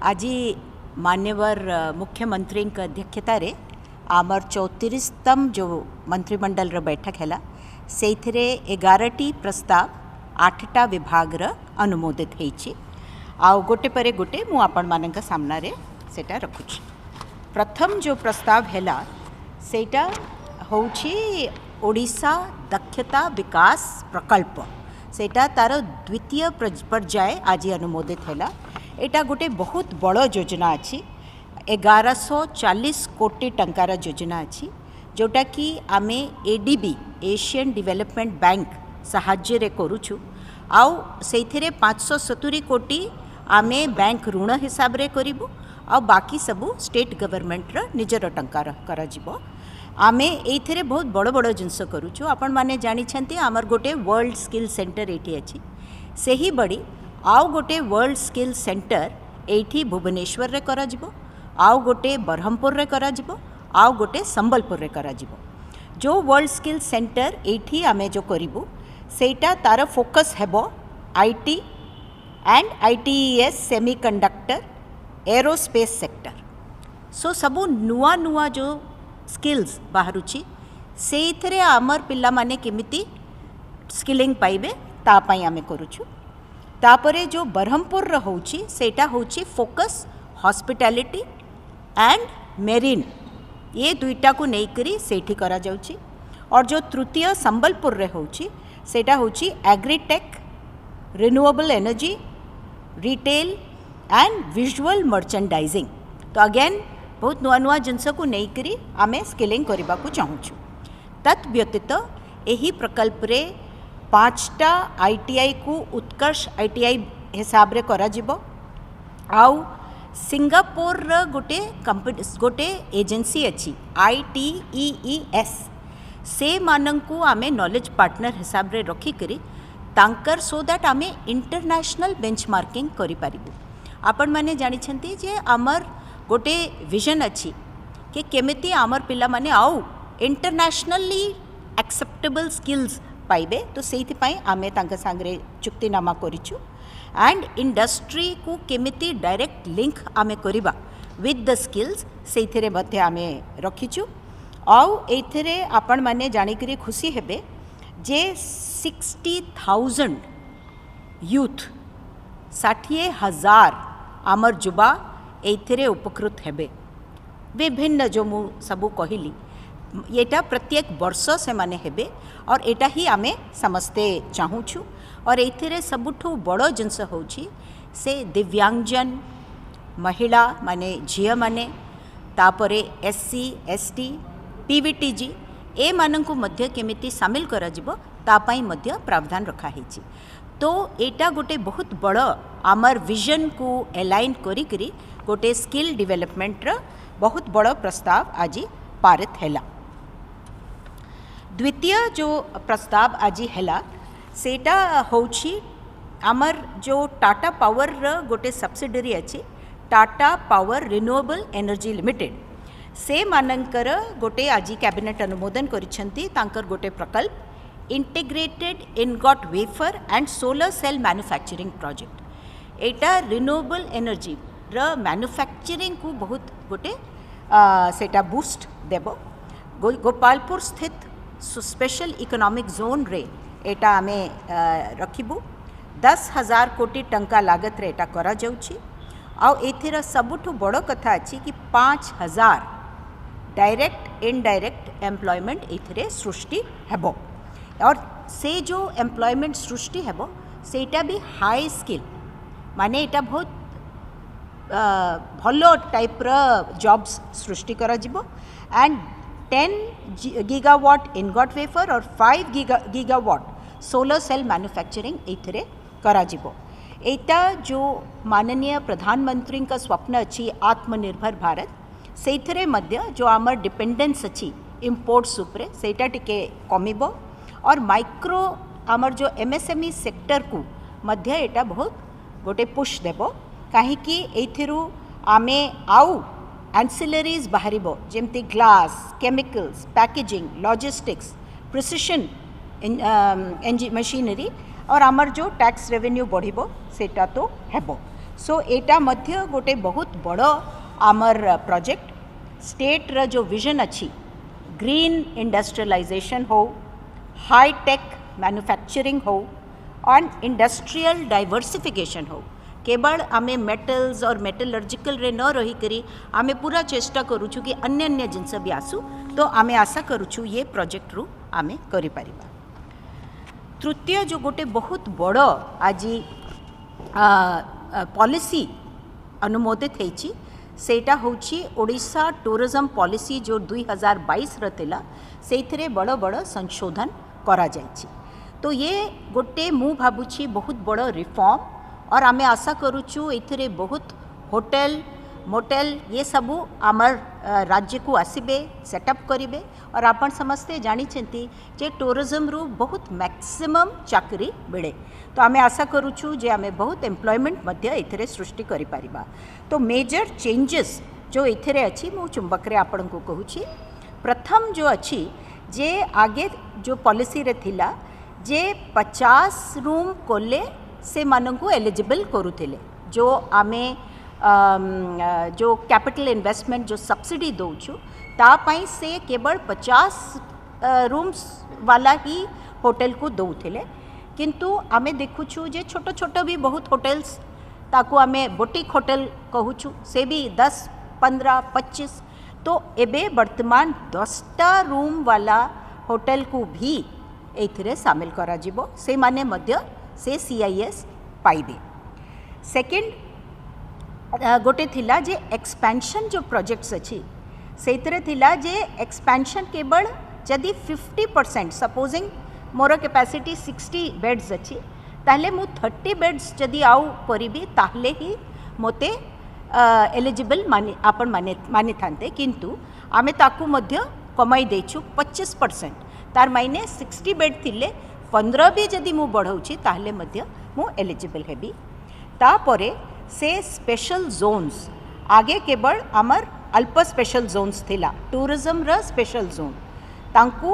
आज मान्यवर मुख्यमंत्री अध्यक्षता रे आमर 34तम जो मंत्रिमंडल बैठक है से 11टी प्रस्ताव 8टा विभाग अनुमोदित होती आउ गोटे पर गोटे मु आपण मानक सामने सेटा रखुची। प्रथम जो प्रस्ताव है सेटा होची ओडिशा दक्षता विकास प्रकल्प सेटा तार द्वितीय पर्याय आज अनुमोदित है। एटा गोटे बहुत बड़ योजना अच्छी 1140 कोटी टंकार योजना अच्छी जोटा कि आमे एडीबी एशियन डेवलपमेंट बैंक साहाय्य रे करूछु आउ सेथिरे 570 कोटी आमे बैंक ऋण हिसाब रे करिबु आ बाकी सबू स्टेट गवर्नमेंट रो निजर टंकार करा जिवो। आमे एथिरे बहुत बड़ बड़ जिनस करूछु। आपण माने जानि छंती आमर गोटे वर्ल्ड स्किल सेंटर एठी अछि सेही बड़ी आउ गोटे वर्ल्ड स्किल सेंटर एठी भुवनेश्वर रे करा जिवो आउ गोटे बरहमपुर रे करा जिवो आउ गोटे संबलपुर रे करा जिवो। जो वर्ल्ड स्किल सेंटर एठी आमे जो करिबु सेटा तार फोकस हेबो IT and ITES semiconductor aerospace sector. सो सबु नुआ नुआ जो स्किल्स बाहरुची सेइथरे आमर पिल्ला माने केमिति स्किलिंग पाइबे ता पई आमे करूछु। तापरे जो बरहमपुर होची सेटा होची फोकस हॉस्पिटैलिटी एंड मेरीन ये दुईटा को नेकरी सेठी करा जाउची। और जो तृतीय संबलपुर रे होची सेटा होची agritech renewable energy retail and visual merchandising. तो अगेन बहुत नुआ नुआ जिनस को नेकरी आमे स्किलिंग करबा को चाहूछु। तत् व्यतीत एही प्रकल्प रे 5टा आईटीआई को उत्कर्ष आईटीआई हिसाब रे करा जिवो आउ सिंगापुर गोटे एजेंसी अच्छी ITEES से मानंकु आमे नॉलेज पार्टनर हिसाब रे रखी करी तांकर सो दैट आमे इंटरनेशनल बेंचमार्किंग करि पारिबु। आपण माने जानि छंती जे आमर गोटे विजन अच्छी कि केमिति आमर पिला माने आउ इंटरनेशनली एक्सेप्टेबल स्किल्स पाइबे। तो सेइथि पई आमे तांका सांगरे चुक्तिनामा करिछु एंड इंडस्ट्री को केमिति डायरेक्ट लिंक आमे करिबा विथ द स्किल्स सेइथिरे मध्ये आमे रखिछु। आउ एथिरे आपण माने जानि करी खुशी हेबे जे 60,000 यूथ 60,000 आमर जुबा एथिरे उपकृत हेबे। विभिन्न जो मु सबु कहिली एटा प्रत्येक वर्ष से माने हेबे और एटा ही आमे समस्ते चाहूछु। और एथिरे सबुठु बड़ जिनस होची से दिव्यांगजन महिला माने झिया माने तापरे SC ST PVTG ए मानंकु मध्य केमिति शामिल करा जिवो ता पई मध्य प्रावधान रखा हेची। तो एटा गोटे बहुत बड़ आमर विजन को एलाइन करी करी गोटे स्किल डेवलपमेंट रो बहुत बड़ प्रस्ताव आज पारित हैला। द्वितीय जो प्रस्ताव आज हैला सेटा होची आमर जो टाटा पावर गोटे सब्सिडरी अच्छी Tata power renewable energy limited से मानकर गोटे आज कैबिनेट अनुमोदन करिसेंती तांकर गोटे प्रकल्प integrated ingot wafer and solar cell manufacturing project. एटा रिन्यूएबल एनर्जी र मैन्युफैक्चरिंग को बहुत गोटे सेटा बूस्ट देबो। गोपालपुर स्थित स्पेशल इकोनॉमिक जोन रे एटा आमे रखिबु। 10,000 कोटी टंका लागत रे एटा करा जाउची। आउ एथिर सबुठु बड़ कथा अछि कि 5,000 डायरेक्ट इनडायरेक्ट एम्प्लॉयमेंट एथिरे सृष्टि हेबो। और से जो एम्प्लॉयमेंट सृष्टि हेबो सेटा भी हाई स्किल माने एटा बहुत भलो टाइप रा जॉब्स सृष्टि करा जिवो। एंड 10 गीगावाट इनगॉट वेफर और 5 गीगावाट सोलर सेल मैन्युफैक्चरिंग एथिरे करा जिवो। एटा जो माननीय प्रधानमंत्री का स्वप्न अच्छी आत्मनिर्भर भारत सेथिरे मध्य जो आमर डिपेंडेंस अच्छी इंपोर्ट्स उपरे सेटा टिके कमिबो। और माइक्रो आमर जो MSME सेक्टर को मध्य एटा बहुत गोटे पुश देबो काहे कि एथिरु आमे आउ एंसिलरीज बाहरिबो जेमती glass chemicals packaging logistics precision machinery और आमर जो टैक्स रेवेन्यू बढ़िबो सेटा तो हेबो। सो एटा मध्य गोटे बहुत बड़ आमर प्रोजेक्ट स्टेट रो जो विजन अच्छी ग्रीन इंडस्ट्रियलाइजेशन हो हाई टेक मैन्युफैक्चरिंग हो और इंडस्ट्रियल डाइवर्सिफिकेशन हो केवल आमे मेटल्स और मेटलर्जिकल रे न रही करी आमे पूरा चेष्टा करूछु कि अन्य अन्य जिनस भी आसू तो आमे आशा करूछु ये प्रोजेक्ट रु आमे करि परिबा। तृतीय जो गोटे बहुत बड़ आज पॉलिसी अनुमोदित होईची सेटा होची ओडिशा टूरिज्म पॉलिसी जो 2022 रतिला सेथिरे बड़ बड़ संशोधन करा जायछि। तो ये गोटे मु भाबुछि बहुत बड़ रिफॉर्म और आमे आशा करूछु एथिरे बहुत होटल मोटेल ये सबू आमर राज्य को आसबे सेटअप करेंगे और आपण समस्ते जानी जे टूरिज्म रु बहुत मैक्सिमम चाकरी मिले। तो आमे आशा करूछु जे आमे बहुत एम्प्लॉयमेंट मध्य एथिरे सृष्टि करि परिबा। तो मेजर चेंजेस जो एथिरे अछि मु चुंबक रे आपण को कहूछि। प्रथम जो अछि जे आगे जो पॉलिसी रे थिला जे 50 रूम कोले से मानकु एलिजिबल करूथिले जो आमे जो कैपिटल इन्वेस्टमेंट जो सब्सिडी दौचु तापाई से केवल 50 रूम्स वाला ही होटल को दौथिले किंतु आमे देखुछु जे छोट छोट भी बहुत होटल्स ताकू आमे बुटीक होटल कहूछु से भी 10 15 25 तो एबे वर्तमान 10टा रूम वाला होटल को भी एथिरे शामिल करा जिवो से माने मध्य से CIS पाइबे। सेकेंड गोटे थिला जे एक्सपेंशन जो प्रोजेक्ट्स अच्छी से थिला जे एक्सपेंशन केवल जदि 50% सपोजिंग मोर कैपेसिटी 60 बेड्स अच्छी ताहले मु 30 बेड्स जदि आउ करिबी ताहले ही मोते एलिजिबल माने आपण माने थांते किंतु आमे ताकू मध्य कमाई देछु 25% तार मायने 60 बेड थिले 15 भी जदि मु बढ़ाउछि ताहले मध्य मु एलिजिबल हेबी। तापरे से स्पेशल जोन्स आगे केवल आमर अल्प स्पेशल जोन्स थिला टूरिज्म रा स्पेशल जोन तांकू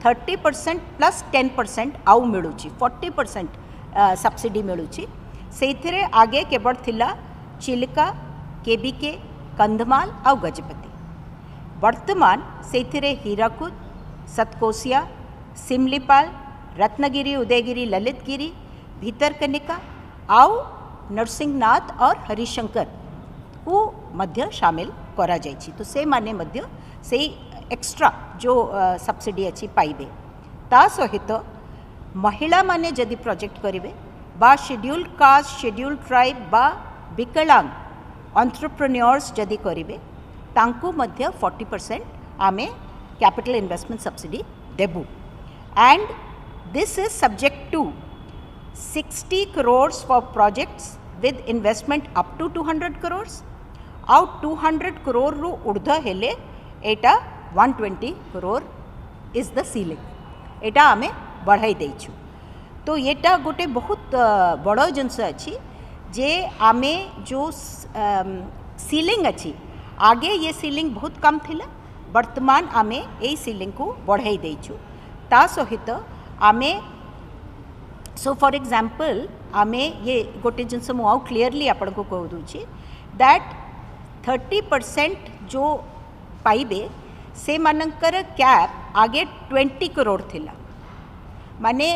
30% प्लस 10% आउ मिलुची 40% सब्सिडी मिलुची सेथिरे आगे केवल थिला चिलिका केबीके कंधमाल आउ गजपति। वर्तमान सेथिरे हीराकुद सतकोसिया सिमलीपाल रत्नगिरी उदयगिरी ललितगिरी भीतरकनिका आउ नरसिंहनाथ और हरिशंकर को मध्य शामिल करा जायछि। तो से माने मध्य से एक्स्ट्रा जो सब्सिडी अच्छी पाइबे। ता सहित महिला माने जदि प्रोजेक्ट करिवे बा शेड्यूल्ड कास्ट शेड्यूल्ड ट्राइब बा विकलांग एंटरप्रेन्योर्स जदि करिवे तांकू मध्य 40% आमे कैपिटल इन्वेस्टमेंट सब्सिडी देबू and this is subject to 60 crores for projects with investment up to 200 crores आउ 200 crore रु ऊर्ध हेले एटा 120 crore इज द सीलिंग एटा आमे बढ़ाई देइछु। तो एटा गोटे बहुत बड़ जिनस अच्छी जे आमे जो सीलिंग अच्छी आगे ये सीलिंग बहुत कम थिला वर्तमान आमे ए सीलिंग को बढ़ाई देइछु। ता सहित आमे सो फॉर एग्जाम्पल आमे ये गोटे जिनस मु क्लीयरली आपण को कह दूची दैट 30% जो पाइबे से मानकर कैप आगे 20 करोड़ थिला माने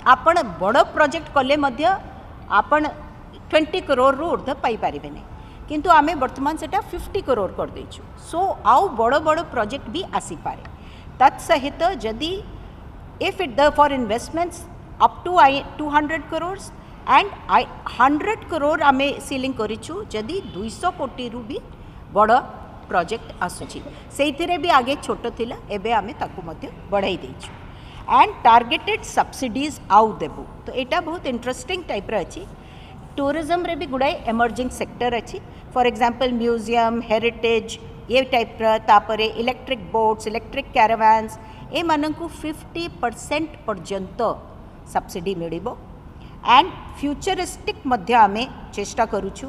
आपण बड़ प्रोजेक्ट कले मध्य आपण 20 करोड़ रु ऊर्ध्व पाई पारिबे नै किंतु आमे वर्तमान सेटा 50 करोड़ कर देछु। सो आउ बड़ बड़ प्रोजेक्ट भी आसी पारे तत्सहित जदि if it the for investments up to 200 crores and 100 crore आमे सीलिंग करिछु जदि 200 कोटी रु भी बड़ प्रोजेक्ट आसुची सेथिरे भी आगे छोट थिला एबे आमे ताकू मध्य बढ़ाई देछु एंड टारगेटेड सब्सिडीज आउ देबू। तो एटा बहुत इंटरेस्टिंग टाइप रे अछि। टूरिज्म रे भी गुडाई एमर्जिंग सेक्टर अछि फॉर एग्जांपल म्यूजियम हेरिटेज ये टाइप रा तापरे इलेक्ट्रिक बोट्स इलेक्ट्रिक कैरावान्स ए मानकू 50% पर्यंत सब्सिडी मिलिबो एंड फ्यूचरिस्टिक मध्य आमे चेष्टा करूछु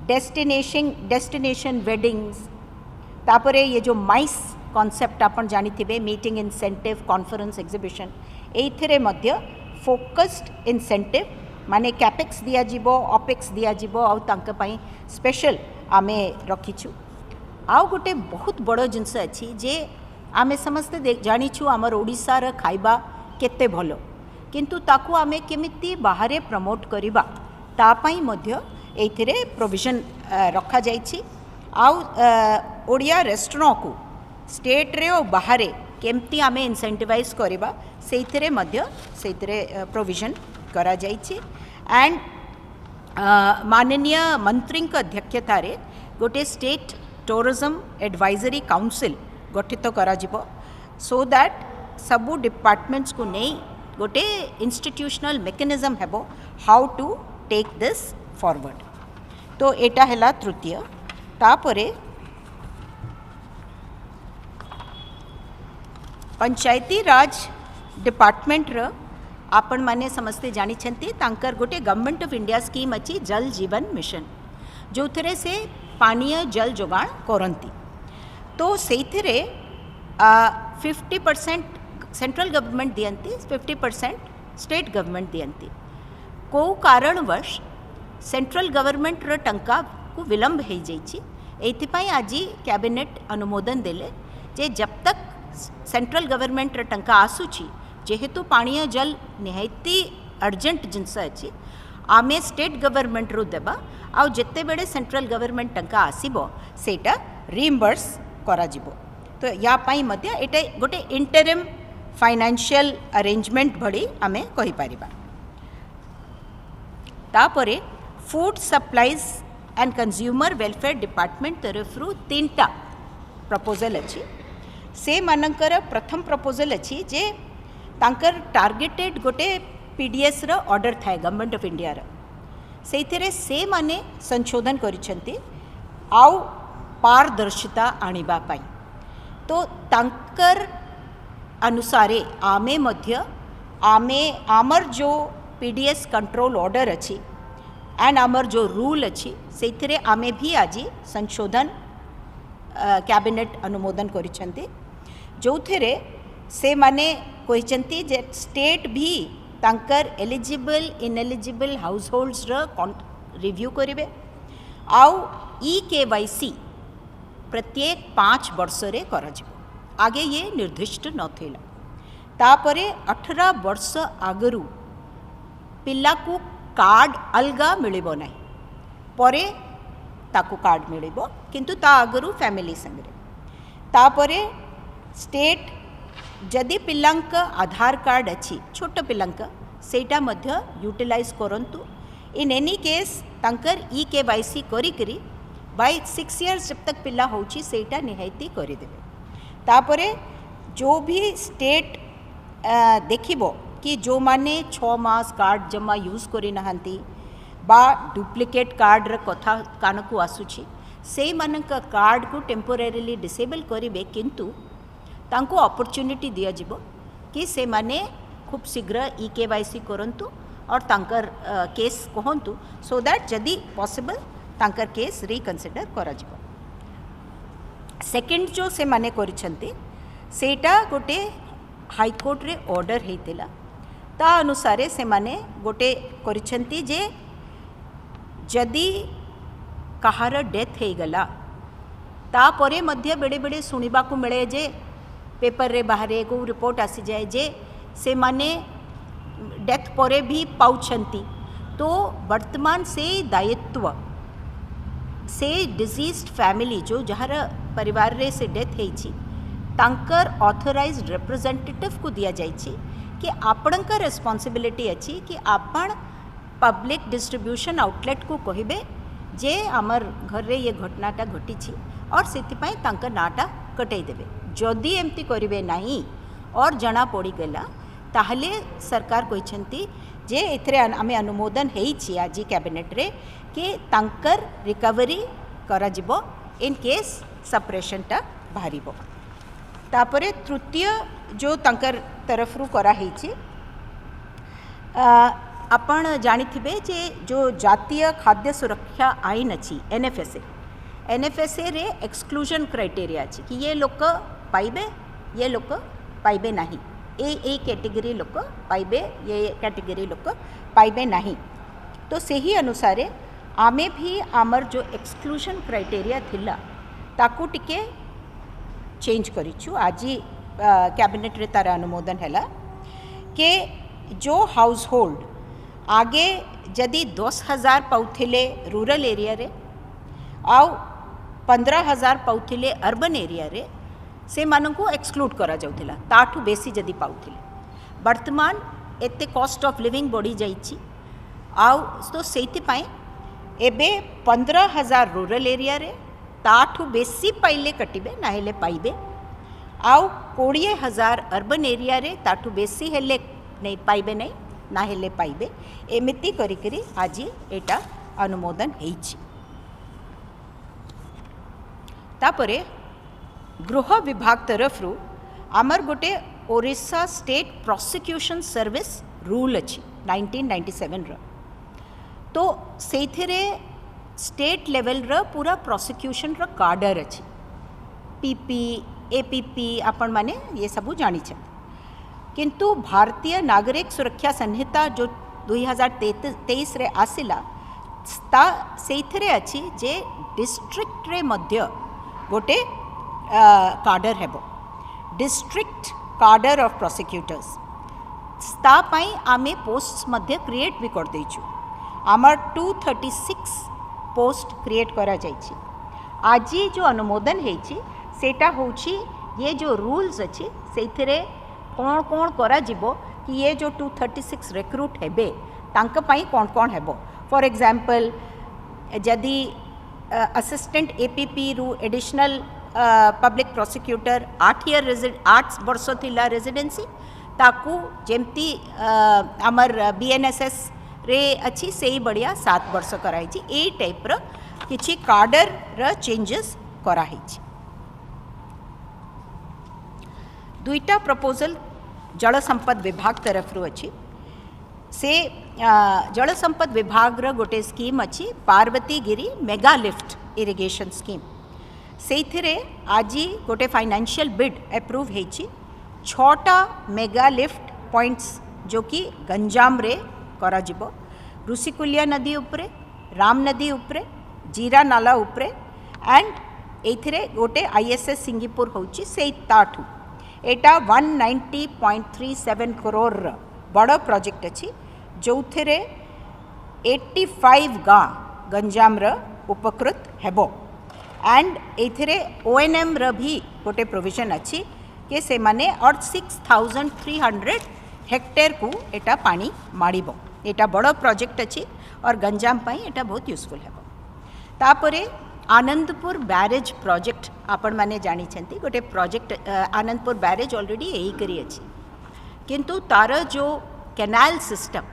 डेस्टिनेशन वेडिंग्स तापरे ये जो माइस कॉन्सेप्ट आपण जानी थिबे मीटिंग इंसेंटिव कॉन्फ्रेंस एग्जिबिशन एथिरे मध्य फोकस्ड इंसेंटिव माने कैपेक्स दिया जीवो ऑपेक्स दिया जीवो आउ तांका पई स्पेशल आमे रखिछु। आउ गोटे बहुत बड़ जिनस अच्छी जे आमे समस्ते जानिछु आमर ओडिशार खाइबा केते भलो किंतु ताकू आमे केमिति बाहरे प्रमोट करिबा ता पई मध्य एथिरे प्रोविजन रखा जाइछि। आउ ओडिया रेस्टोरेंट को स्टेट रे और बाहरे केमती आमे इंसेंटिवाइज करिबा सेथिरे मध्य सेथिरे प्रोविजन करा जाइछि। एंड माननीय मंत्री अध्यक्षता रे गोटे स्टेट टूरिज्म एडवाइजरी काउंसिल गठित करा जिवो सो दैट सबू डिपार्टमेंट्स को नहीं गोटे इंस्टीट्यूशनल मेकानिज्म हेबो how to take this forward. तो एटा हैला तृतीय। तापरे पंचायती राज डिपार्टमेंट रो आपण माने समस्ते जानी छंती तांकर गोटे गवर्नमेंट ऑफ इंडिया स्कीम अच्छी जल जीवन मिशन जो थरे से पानीय जल जोगाण करंती। तो सेथिरे 50% सेंट्रल गवर्नमेंट दियंती 50% स्टेट गवर्नमेंट दियंती। को कारणवश सेंट्रल गवर्नमेंट रो टंका को विलंब हो जाइछि एथिपाई आज कैबिनेट अनुमोदन देले जे जब तक सेंट्रल गवर्नमेंट रो टंका आसुछि जेहेतु पानीय जल निहायती अर्जेंट जिनस अच्छी आमे स्टेट गवर्नमेंट रू देबा आउ जेते बेडे सेंट्रल गवर्नमेंट टंका आसीबो सेटा रिइंबर्स करा जिवो। तो या पाई मध्य एटा गोटे इंटरिम फाइनेंशियल अरेंजमेंट भड़ी आमे कहि परिबा। तापरे food supplies and consumer welfare department तरफरु 3टा प्रपोजल अच्छी। से मानकर प्रथम प्रपोजल अच्छी जे तांकर टार्गेटेड गोटे पीडीएस रो ऑर्डर थाए गवर्नमेंट ऑफ इंडिया रो सेथिरे से माने संशोधन करिसेंती आउ पारदर्शिता आनिबा पाई। तो तांकर अनुसारे आमे मध्य आमे आमर जो पीडीएस कंट्रोल ऑर्डर अच्छी एंड आमर जो रूल अच्छी सेथिरे आमे भी आज संशोधन कैबिनेट अनुमोदन करिसेंती जो थेरे से माने कहिसेंती जे स्टेट भी तांकर eligible ineligible house holds review करिवे आउ ई-केवाईसी प्रत्येक 5 वर्ष रे करा जिवो। आगे ये निर्दिष्ट नथिला। तापरे 18 वर्ष आगरू पिला को कार्ड अलगा मिलिबो नाही परे ताकू कार्ड मिलिबो किंतु ता आगरू फैमिली संगरे। तापरे स्टेट जदि पिलांक आधार कार्ड अच्छी छोट पिलांक सेटा मध्य यूटिलाइज करंतु। इन एनी केस तांकर ई-केवाईसी करी करी बाय 6 इयर्स जब तक पिला होची सेटा निहायती करी देबे। तापरे जो भी स्टेट देखिबो कि जो माने 6 मास कार्ड जमा यूज करी नहांती बा डुप्लिकेट कार्ड र कथा कान को आसुची से मानक कार्ड को टेम्पोरेरीली डिसेबल करिवे किंतु तांको अपॉर्चुनिटी दिया जिवो कि से माने खूब शीघ्र ई-केवाईसी करंतु और तांकर केस कहंतु सो दैट जदि पॉसिबल तांकर केस रिकन्सिडर करा जिवो। सेकेंड जो से माने करिसेंती सेटा गोटे हाईकोर्ट रे ऑर्डर हेतिला ता अनुसारे से माने गोटे करिसेंती जे जदि कहार डेथ हो गला तापरे मध्य बेड़े बेड़े सुनिबा को मिले जे पेपर रे बाहरे को रिपोर्ट आसी जाए जे से माने डेथ परे भी पाउछंती तो वर्तमान से दायित्व से डिजीज्ड फैमिली जो जहार परिवार रे से डेथ होईची तांकर ऑथराइज्ड रिप्रेजेंटेटिव को दिया जाइछि कि आपणक रेस्पॉन्सिबिलिटी अच्छी कि आपण पब्लिक डिस्ट्रीब्यूशन आउटलेट को कहिबे जे आमर घर रे ये घटनाटा घटी और सेतिपाई तांकर नाटा कटई देबे। जदि एमती करिवे नाही और जना पड़ी गला ताहले सरकार कहिसेंती जे एथरे आमे अनुमोदन हेइछि आज कैबिनेट रे कि तांकर रिकवरी करा जिवो इन केस सेपरेशनटा बाहरिबो। तापरे तृतीय जो तांकर तरफरु करा हेइछि आपण जानिथिबे जे जो जातीय खाद्य सुरक्षा आईन अछि एनएफएसए रे एक्सक्लूजन क्राइटेरिया अछि कि ये लोक पाइबे ये लोक नाही ए कैटेगरी लोक पाइबे ये कैटेगरी लोक पाइबे नाही तो सही अनुसार आमे भी आमर जो एक्सक्लूजन क्राइटेरिया थिला ताकू टिके चेंज करिछु। आज कैबिनेट रे तार अनुमोदन हैला के जो हाउस होल्ड आगे जदि 10,000 पाउथिले रूरल एरिया रे आउ 15,000 पाउथिले अर्बन एरिया रे से मानकू एक्सक्लूड करा जाउथिला ताठू बेसी जदि पाउथिले। वर्तमान एते कॉस्ट ऑफ लिविंग बढ़ी जाइछि आउ तो सेति पई एबे 15,000 रूरल एरिया रे ताठू बेसी पाइले कटिबे ना हेले पाइबे आउ 20,000 अर्बन एरिया रे ताठू बेसी हेले नहीं पाइबे नहीं ना हेले पाइबे एमिति करी करी आज एटा अनुमोदन हेछि। तापरे गृह विभाग तरफ रु आमर गोटे Odisha state prosecution service rule अच्छी 1997 रो तो सेथिरे स्टेट लेवल रो पूरा प्रोसिक्यूशन रो कार्डर अच्छी पीपी एपीपी आपण माने ये सबू जानी छथि किंतु भारतीय नागरिक सुरक्षा संहिता जो 2023 रे आसिला ता सेथिरे अच्छी जे डिस्ट्रिक्ट रे मध्य गोटे कार्डर हेबो डिस्ट्रिक्ट कार्डर ऑफ प्रोसिक्यूटर्स ता पई आमे पोस्ट्स मध्य क्रिएट भी कर दैछु। आमर 236 पोस्ट क्रिएट करा जाइछि। आज जो अनुमोदन हेछि सेटा होछि ये जो रूल्स अच्छी सेथिरे कौन कौन करा जिवो कि ये जो 236 रिक्रूट हेबे तांक पई कौन कौन हेबो। फॉर एग्जांपल जदि असिस्टेंट एपीपी रु एडिशनल पब्लिक प्रोसिक्यूटर 8 वर्ष थिला रेजिडेंसी ताकू जेमती आमर बीएनएसएस रे अच्छी से ही बढ़िया 7 वर्ष कराई ए टाइप रो किछि कार्डर रो चेंजेस कराई। दुईटा प्रपोजल जल संपद विभाग तरफ रु अच्छी से जल संपद विभाग रो गोटे स्कीम अच्छी Parvatigiri mega lift irrigation scheme से आज गोटे फाइनेंशियल बिड एप्रूव हेछि 6टा मेगा लिफ्ट पॉइंट्स जो कि गंजाम रे करा जिवो ऋषिकुलिया नदी उपरे राम नदी उपरे जीरा नाला उपरे एंड एथिरे गोटे आईएसएस सिंगीपुर होछि से ताठू एटा 190.37 करोड़ बड़ प्रोजेक्ट अच्छी जो थे 85 गाँ गंजाम उपकृत हेबो एंड एथिरे ओएनएम भी गोटे प्रोविजन अच्छी कि से माने और 6,300 हेक्टेयर को एटा पानी माड़िबो। एटा बड़ प्रोजेक्ट अच्छी और गंजाम पाई एटा बहुत यूजफुल हेबो। तापरे आनंदपुर बैरेज प्रोजेक्ट आपण माने जानी छंती गोटे प्रोजेक्ट आनंदपुर बैरेज ऑलरेडी यही करी अच्छी किंतु तार जो कैनाल सिस्टम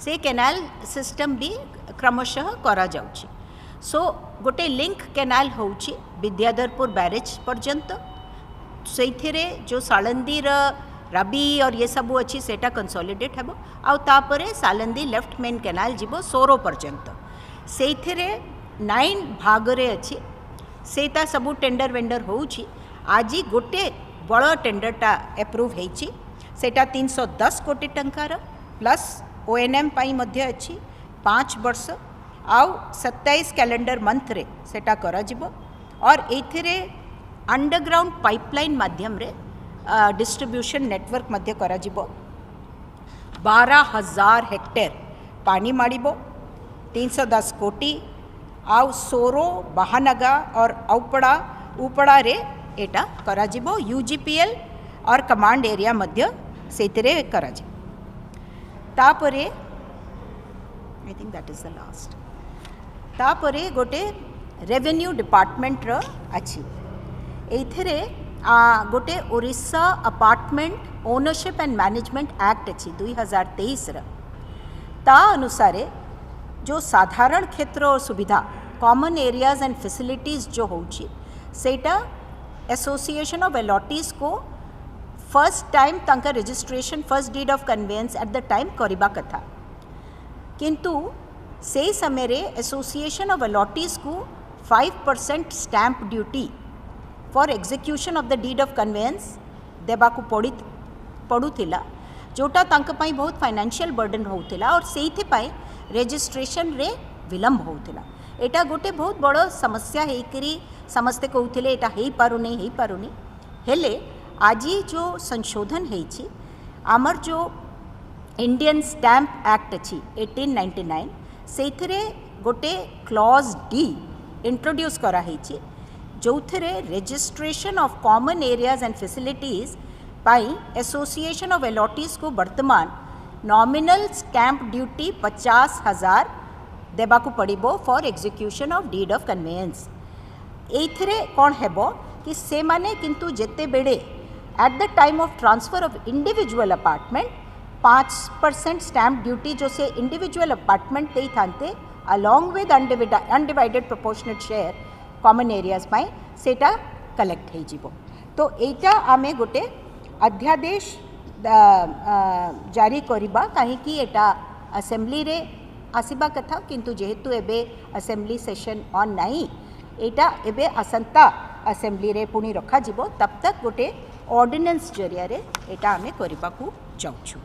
से कैनाल सिस्टम भी क्रमशः करा जाउची। सो गोटे लिंक कैनाल होउची विद्याधरपुर बैरेज पर्यंत सेथिरे जो सालंदी रबी और ये सबू अच्छी सेटा कंसोलिडेट हेबो आउ तापरे सालंदी लेफ्ट मेन कैनाल जीवो सोरो पर्यंत सेथिरे 9 भागरे अच्छी सेटा सबू टेंडर वेंडर होउची। आज गोटे बड़ टेंडरटा एप्रूव हेछि सेटा 310 कोटी टंकार प्लस ओएनएम पाई मध्य अच्छी 5 वर्ष आउ 27 कैलेंडर मंथ रे सेटा करा जिवो और एथिरे अंडरग्राउंड पाइपलाइन माध्यम रे डिस्ट्रीब्यूशन नेटवर्क मध्य करा जिवो 12,000 हेक्टेयर पानी माड़िबो 310 कोटी आउ सोरो बाहानगा और औपड़ा उपड़ा रे एटा करा जिवो यूजीपीएल और कमांड एरिया मध्य सेतिरे करा जिवो। तापरे I think that is the last तापरे गोटे रेवेन्यू डिपार्टमेंट रो अच्छी एथिरे गोटे Odisha apartment ownership and management act अच्छी 2023 ता अनुसार जो साधारण क्षेत्र और सुविधा कॉमन एरियाज एंड फैसिलिटीज जो होची सेटा एसोसिएशन ऑफ अलॉटीज को फर्स्ट टाइम तांका registration first deed of conveyance at the time करिबा कथा किंतु से समय रे एसोसिएशन ऑफ अलॉटीज को 5% stamp duty for execution of the deed of conveyance देबाकू पड़ुथिला जोटा तांका पाई बहुत फाइनेंशियल बर्डन होउथिला और सेइथि पाई रजिस्ट्रेशन रे विलम्ब होउथिला। एटा गोटे बहुत बड़ समस्या हेकरी समस्ते कहूथिले एटा हेई पारुनी हेले आज जो संशोधन हेछि आमर जो इंडियन स्टैम्प एक्ट अच्छी 1899 से गोटे क्लॉज डी इंट्रोड्यूस कराई जो थे registration of common areas and facilities पाई एसोसिएशन ऑफ अलॉटीज को वर्तमान नॉमिनल स्टैम्प ड्यूटी 50,000 देबाकू पड़िबो for execution of deed of conveyance. एइथिरे कौन हेबो कि से माने किंतु जेते बेड़े at the time of transfer of individual apartment 5% stamp duty जो से इंडिविजुअल अपार्टमेंट दे थांते along with undivided proportionate share common areas पाई सेटा कलेक्ट हो जिवो। तो एटा आमे गोटे अध्यादेश जारी करिबा कहीं एटा असेंबली रे आसीबा कथा किंतु जेहेतु एबे असेंबली सेशन ऑन नहीं एटा एबे आसंता असेंबली रे पुणी रखा जिवो तब तक गोटे ऑर्डिनेंस जरिया रे एटा आमे करिबा को जाउछु।